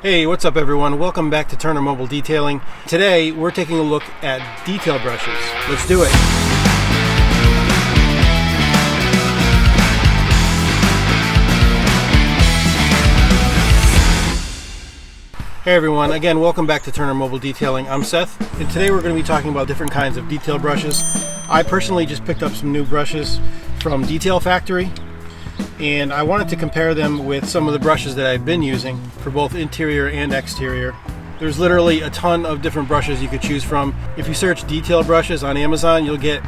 Hey, what's up everyone? Welcome back to Turner Mobile Detailing. Today we're taking a look at detail brushes. Let's do it. Hey everyone, again welcome back to Turner Mobile Detailing. I'm Seth, and today we're going to be talking about different kinds of detail brushes. I personally just picked up some new brushes from Detail Factory, and I wanted to compare them with some of the brushes that I've been using for both interior and exterior. There's literally a ton of different brushes you could choose from. If you search detail brushes on Amazon, you'll get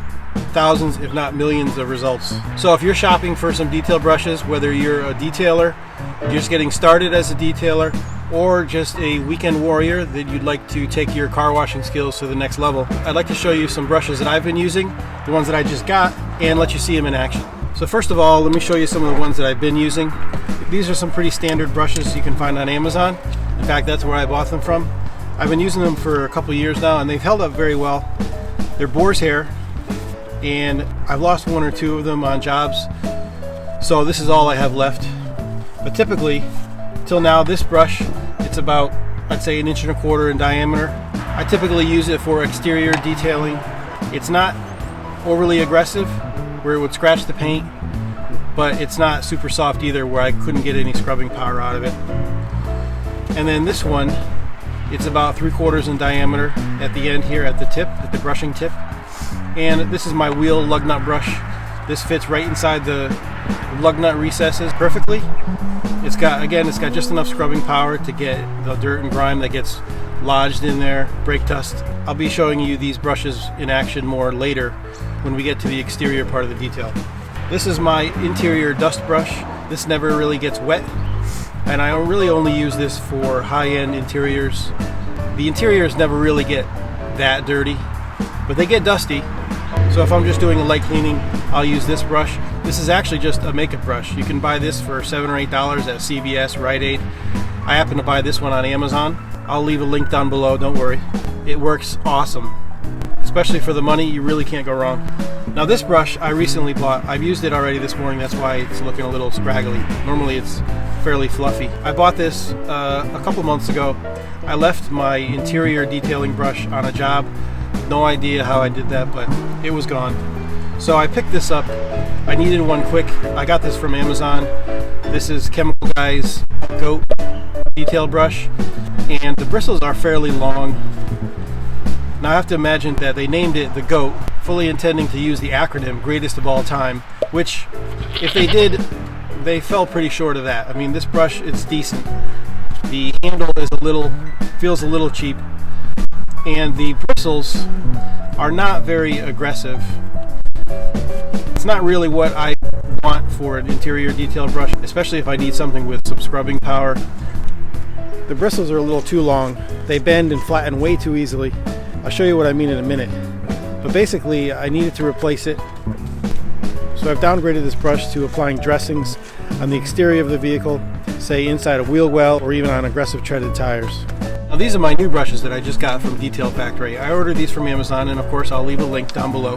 thousands, if not millions, of results. So if you're shopping for some detail brushes, whether you're a detailer, you're just getting started as a detailer, or just a weekend warrior that you'd like to take your car washing skills to the next level, I'd like to show you some brushes that I've been using, the ones that I just got, and let you see them in action. So first of all, let me show you some of the ones that I've been using. These are some pretty standard brushes you can find on Amazon. In fact, that's where I bought them from. I've been using them for a couple years now, and they've held up very well. They're boar's hair, and I've lost one or two of them on jobs, so this is all I have left. But typically, till now, this brush, it's about, I'd say, 1.25 inches in diameter. I typically use it for exterior detailing. It's not overly aggressive where it would scratch the paint, but it's not super soft either where I couldn't get any scrubbing power out of it. And then this one, it's about 3/4 in diameter at the end here at the tip, at the brushing tip. And this is my wheel lug nut brush. This fits right inside the lug nut recesses perfectly. It's got just enough scrubbing power to get the dirt and grime that gets lodged in there, brake dust. I'll be showing you these brushes in action more later when we get to the exterior part of the detail. This is my interior dust brush. This never really gets wet, and I really only use this for high-end interiors. The interiors never really get that dirty, but they get dusty. So if I'm just doing a light cleaning, I'll use this brush. This is actually just a makeup brush. You can buy this for $7 or $8 at CVS, Rite Aid. I happen to buy this one on Amazon. I'll leave a link down below, don't worry. It works awesome. Especially for the money, you really can't go wrong. Now this brush I recently bought. I've used it already this morning, that's why it's looking a little scraggly. Normally it's fairly fluffy. I bought this a couple months ago. I left my interior detailing brush on a job. No idea how I did that, but it was gone. So I picked this up. I needed one quick. I got this from Amazon. This is Chemical Guy's Goat detail brush, and the bristles are fairly long. Now I have to imagine that they named it the Goat, fully intending to use the acronym greatest of all time, which if they did, they fell pretty short of that. I mean, this brush, it's decent. The handle is feels a little cheap, and the bristles are not very aggressive. It's not really what I want for an interior detail brush, especially if I need something with some scrubbing power. The bristles are a little too long. They bend and flatten way too easily. I'll show you what I mean in a minute. But basically, I needed to replace it. So I've downgraded this brush to applying dressings on the exterior of the vehicle, say inside a wheel well or even on aggressive treaded tires. Now these are my new brushes that I just got from Detail Factory. I ordered these from Amazon, and of course I'll leave a link down below.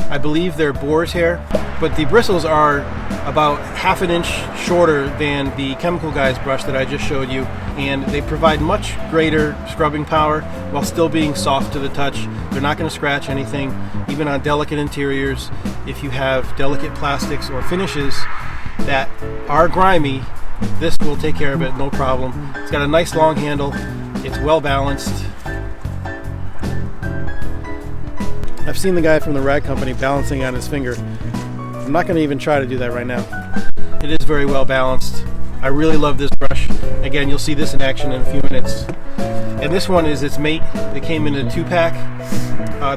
I believe they're boar's hair, but the bristles are about 1/2 inch shorter than the Chemical Guy's brush that I just showed you, and they provide much greater scrubbing power while still being soft to the touch. They're not going to scratch anything, even on delicate interiors. If you have delicate plastics or finishes that are grimy, this will take care of it, no problem. It's got a nice long handle. It's well balanced. I've seen the guy from the rag company balancing on his finger. I'm not going to even try to do that right now. It is very well balanced. I really love this brush. Again, you'll see this in action in a few minutes. And this one is its mate. It came in a 2-pack.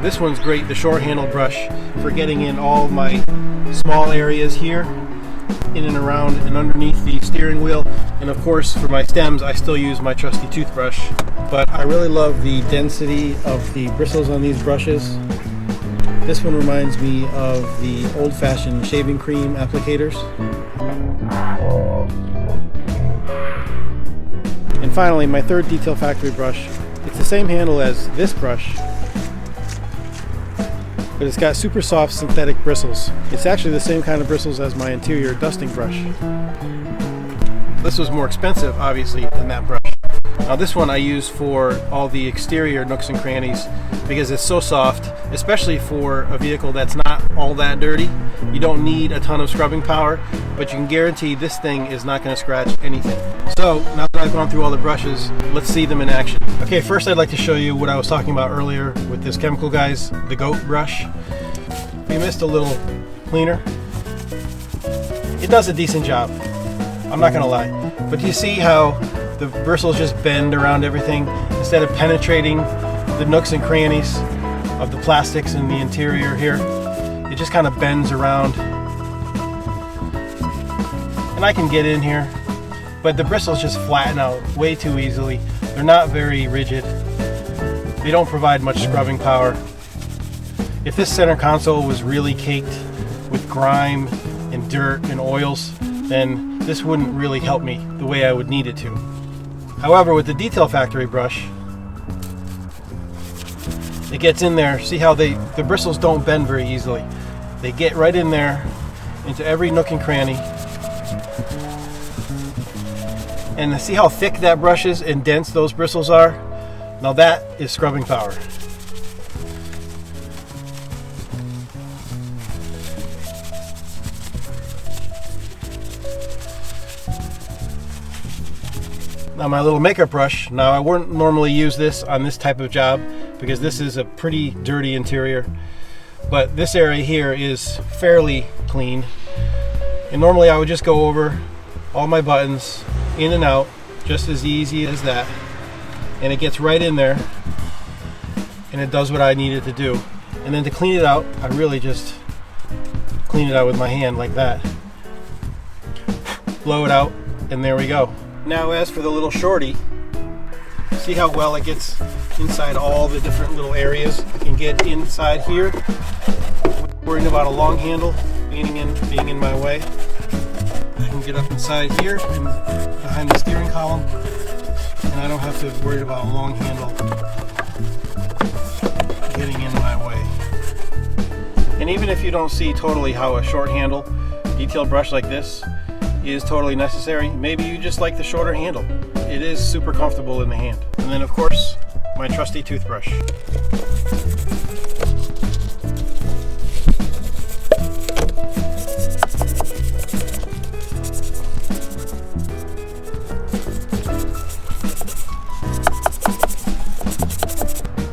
This one's great, the short handle brush, for getting in all my small areas here, in and around and underneath the steering wheel. And of course, for my stems, I still use my trusty toothbrush. But I really love the density of the bristles on these brushes. This one reminds me of the old-fashioned shaving cream applicators. And finally, my third Detail Factory brush. It's the same handle as this brush, but it's got super soft synthetic bristles. It's actually the same kind of bristles as my interior dusting brush. This was more expensive, obviously, than that brush. Now this one I use for all the exterior nooks and crannies because it's so soft, especially for a vehicle that's not all that dirty. You don't need a ton of scrubbing power, but you can guarantee this thing is not going to scratch anything. So now that I've gone through all the brushes, let's see them in action. Okay, first I'd like to show you what I was talking about earlier with this Chemical Guys, the goat brush. We missed a little cleaner. It does a decent job, I'm not gonna lie. But do you see how the bristles just bend around everything instead of penetrating the nooks and crannies of the plastics in the interior here? It just kind of bends around. And I can get in here, but the bristles just flatten out way too easily. They're not very rigid. They don't provide much scrubbing power. If this center console was really caked with grime and dirt and oils, then this wouldn't really help me the way I would need it to. However, with the Detail Factory brush, it gets in there. See how the bristles don't bend very easily. They get right in there into every nook and cranny. And see how thick that brush is and dense those bristles are? Now that is scrubbing power. Now my little makeup brush, now I wouldn't normally use this on this type of job because this is a pretty dirty interior, but this area here is fairly clean, and normally I would just go over all my buttons in and out just as easy as that, and it gets right in there and it does what I need it to do. And then to clean it out, I really just clean it out with my hand like that, blow it out, and there we go. Now as for the little shorty, see how well it gets inside all the different little areas. You can get inside here, worrying about a long handle being in my way. I can get up inside here and behind the steering column, and I don't have to worry about a long handle getting in my way. And even if you don't see totally how a short handle detail brush like this is totally necessary, maybe you just like the shorter handle. It is super comfortable in the hand. And then of course, my trusty toothbrush.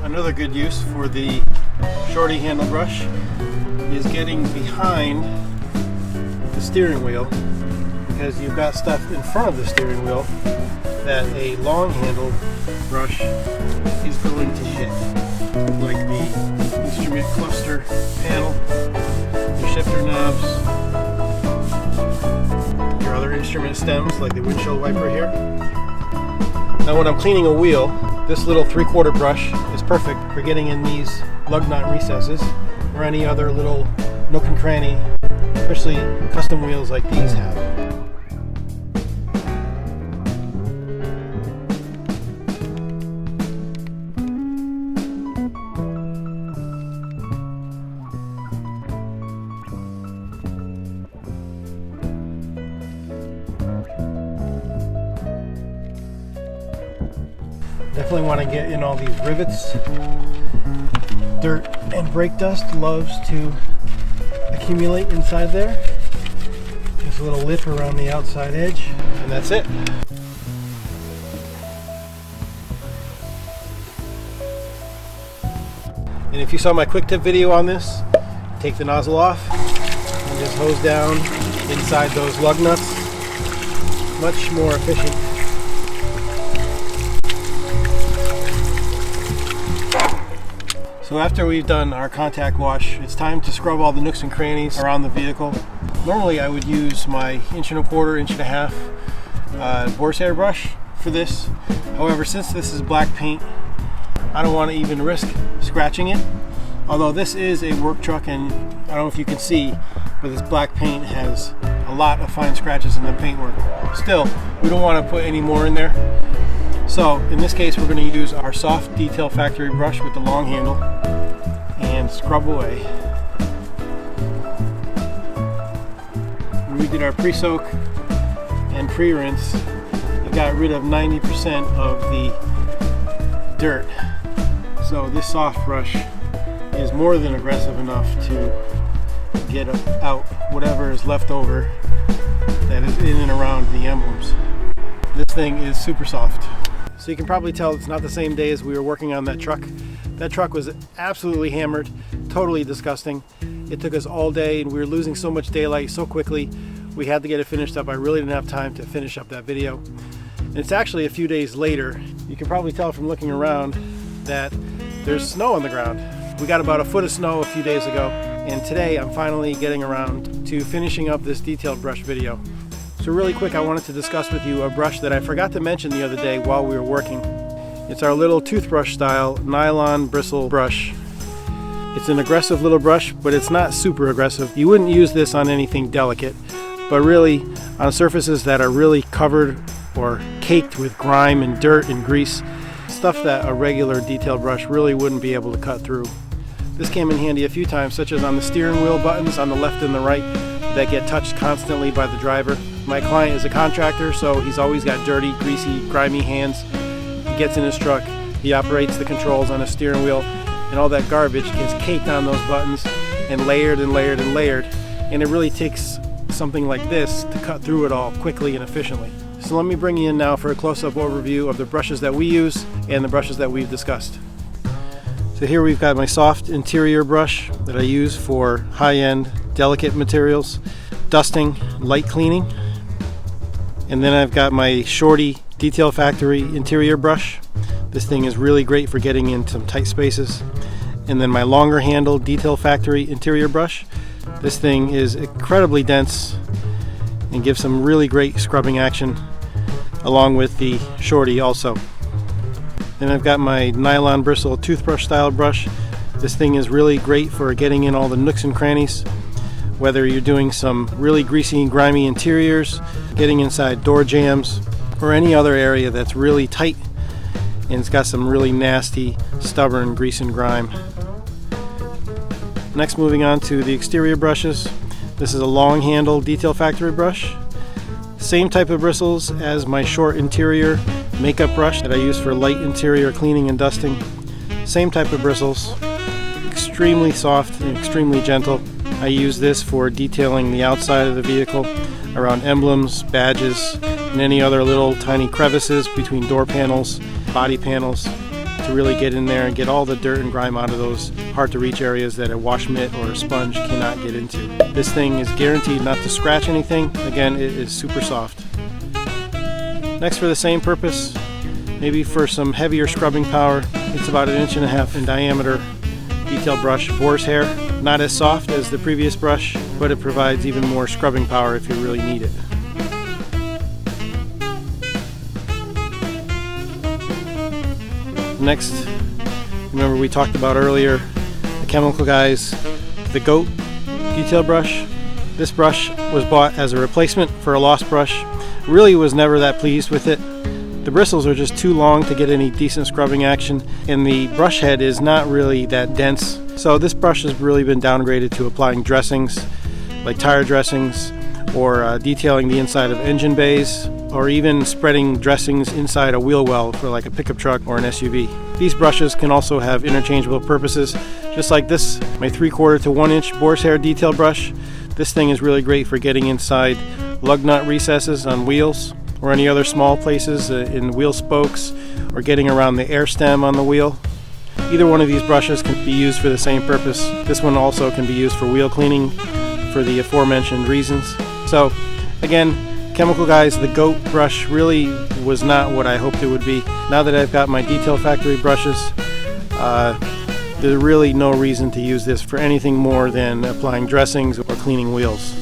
Another good use for the shorty handle brush is getting behind the steering wheel, because you've got stuff in front of the steering wheel that a long handle brush is going to hit, like the instrument cluster panel, your shifter knobs, your other instrument stems like the windshield wiper here. Now when I'm cleaning a wheel, this little 3/4 brush is perfect for getting in these lug nut recesses or any other little nook and cranny, especially custom wheels like these have. Definitely want to get in all these rivets. Dirt and brake dust loves to accumulate inside there. Just a little lip around the outside edge, and that's it. And if you saw my quick tip video on this, take the nozzle off and just hose down inside those lug nuts. Much more efficient. So after we've done our contact wash, it's time to scrub all the nooks and crannies around the vehicle. Normally I would use my 1.25 inch, 1.5 boar's hair brush for this. However, since this is black paint, I don't want to even risk scratching it. Although this is a work truck, and I don't know if you can see, but this black paint has a lot of fine scratches in the paintwork. Still, we don't want to put any more in there. So in this case, we're going to use our soft Detail Factory brush with the long handle and scrub away. When we did our pre-soak and pre-rinse, I got rid of 90% of the dirt. So this soft brush is more than aggressive enough to get out whatever is left over that is in and around the emblems. This thing is super soft. So you can probably tell it's not the same day as we were working on that truck. That truck was absolutely hammered, totally disgusting. It took us all day and we were losing so much daylight so quickly. We had to get it finished up. I really didn't have time to finish up that video. And it's actually a few days later. You can probably tell from looking around that there's snow on the ground. We got about a foot of snow a few days ago, and today I'm finally getting around to finishing up this detailed brush video. So really quick, I wanted to discuss with you a brush that I forgot to mention the other day while we were working. It's our little toothbrush style nylon bristle brush. It's an aggressive little brush, but it's not super aggressive. You wouldn't use this on anything delicate, but really on surfaces that are really covered or caked with grime and dirt and grease, stuff that a regular detail brush really wouldn't be able to cut through. This came in handy a few times, such as on the steering wheel buttons on the left and the right that get touched constantly by the driver. My client is a contractor, so he's always got dirty, greasy, grimy hands. He gets in his truck, he operates the controls on a steering wheel, and all that garbage gets caked on those buttons and layered and layered and layered. And it really takes something like this to cut through it all quickly and efficiently. So let me bring you in now for a close-up overview of the brushes that we use and the brushes that we've discussed. So here we've got my soft interior brush that I use for high-end delicate materials, dusting, light cleaning. And then I've got my Shorty Detail Factory interior brush. This thing is really great for getting in some tight spaces. And then my longer handle Detail Factory interior brush. This thing is incredibly dense and gives some really great scrubbing action, along with the Shorty also. Then I've got my nylon bristle toothbrush style brush. This thing is really great for getting in all the nooks and crannies, whether you're doing some really greasy and grimy interiors, getting inside door jambs, or any other area that's really tight and it's got some really nasty, stubborn grease and grime. Next, moving on to the exterior brushes. This is a long handle Detail Factory brush. Same type of bristles as my short interior makeup brush that I use for light interior cleaning and dusting. Same type of bristles, extremely soft and extremely gentle. I use this for detailing the outside of the vehicle around emblems, badges, and any other little tiny crevices between door panels, body panels, to really get in there and get all the dirt and grime out of those hard to reach areas that a wash mitt or a sponge cannot get into. This thing is guaranteed not to scratch anything. Again, it is super soft. Next, for the same purpose, maybe for some heavier scrubbing power, it's about 1.5 inches in diameter detail brush, boar's hair. Not as soft as the previous brush, but it provides even more scrubbing power if you really need it. Next, remember we talked about earlier, the Chemical Guys, the Goat detail brush. This brush was bought as a replacement for a lost brush. Really was never that pleased with it. The bristles are just too long to get any decent scrubbing action, and the brush head is not really that dense. So this brush has really been downgraded to applying dressings, like tire dressings, or detailing the inside of engine bays, or even spreading dressings inside a wheel well for like a pickup truck or an SUV. These brushes can also have interchangeable purposes, just like this, my 3/4 to 1 inch boar's hair detail brush. This thing is really great for getting inside lug nut recesses on wheels, or any other small places in wheel spokes, or getting around the air stem on the wheel. Either one of these brushes can be used for the same purpose. This one also can be used for wheel cleaning for the aforementioned reasons. So again, Chemical Guys, the Goat brush really was not what I hoped it would be. Now that I've got my Detail Factory brushes, there's really no reason to use this for anything more than applying dressings or cleaning wheels.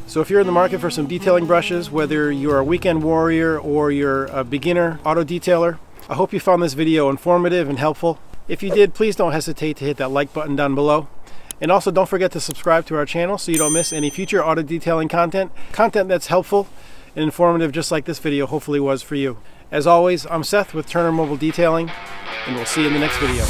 So if you're in the market for some detailing brushes, whether you're a weekend warrior or you're a beginner auto detailer, I hope you found this video informative and helpful. If you did, please don't hesitate to hit that like button down below. And also don't forget to subscribe to our channel so you don't miss any future auto detailing content that's helpful and informative, just like this video hopefully was for you. As always, I'm Seth with Turner Mobile Detailing, and we'll see you in the next video.